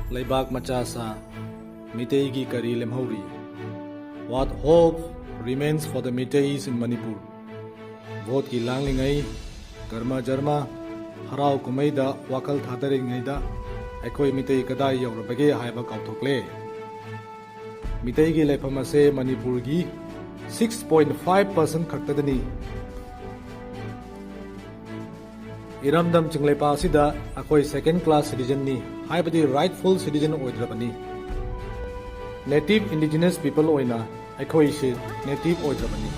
Laibak Machasa, Meiteigi Kari Lemhori. What hope remains for the Meiteis in Manipur? Vote ki langlingai, Karma Jarma, Harau Kumaida, Wakal Thadaringaida, Ekoi Meitei Kadai Yorabage Haiba Kautokle. Meiteigi Lepamase Manipurgi 6.5% Kaktadani. Iramdam Chinglepa Sida, Akoi second class citizen ni, Haibadi rightful citizen Oidrabani. Native indigenous people Oina, Akoi she native Oidrabani.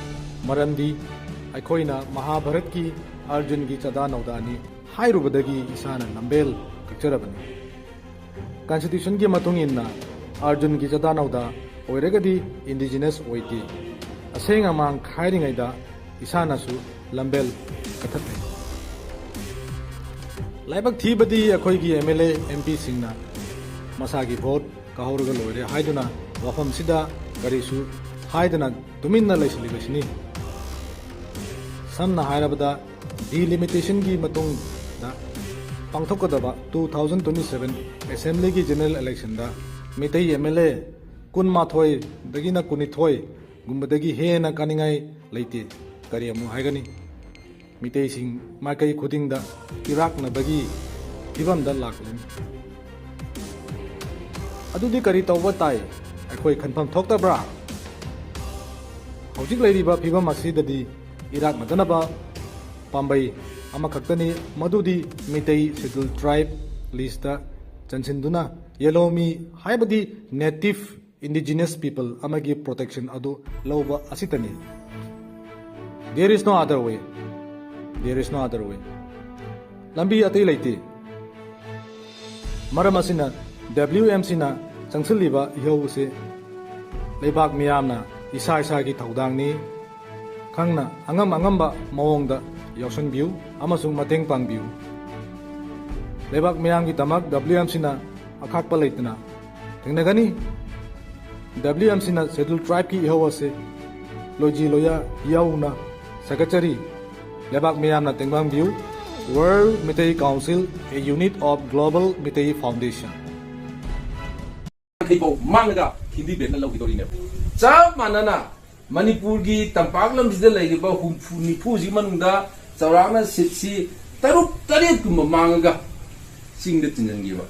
Marandi, Akoina, Mahabharat ki, Arjun ki Chada Naudani, Hairubadagi, Isana Nambel, Kakcharabani. Constitution ki Matunginna, Arjun ki Chada Nauda, Oiregadi, indigenous Oiti. Aseng amang Kairing Aida, Isana su, Lambel, Katate. Laibak Thibadi, Akoigi MLA, MP Singna, Masagi vote, Kahorga Lore, Haiduna, Wafam Sida, Garisu, Haidana, Dumina Lesilibashini. Samna Hairabada, delimitation gi Matung, Pangtokadaba, 2027 Assembly ki General Election da, Meitei MLA, Kun Mathoi, Dagina Kunithoi, Gumbadagi Hena Kaningai, Late, Kariamu Haigani. Meitei Sing, Makai Kuding da, Iraq na Bagi, Ivam da Laklin. Adudi Karita Watai, Akoi Kanpam Tokta Bra. Hojik Lady Piva Masidadi, Iraq Madanaba, Pambai, Amakaktani, Madudi, Meitei Scheduled Tribe, Lista, Chansinduna, Yelomi, Haibadi, Native Indigenous People, Amagi Protection Adu, Loba Asitani. There is no other way. There is no other way. Lambi Ati Laiti Maramasina, WMC na, Changsiliba, Yose, Lebak Miamna, Isai Sagi Taudangni, Kangna, Angamba, Maongda, Yosan View, Amasung Mateng Pang View. Lebak Miangi Tamak, WMC na, Akakpa Laitna. Tingnagani, WMC na, Settled Tribe ki Yose, Loji Loya, Yauna, Secretary. Lebak Miamna Tengbang View, World Meitei Council, a unit of Global Meitei Foundation. Manga Hindi Bena Lokitorina. Sa Manana, Manipur gi Tampaglam is the lady about whom Nipuzi Manunda, Sarana Sitsi, Tarup Tarit Manga, sing the Tinangiva.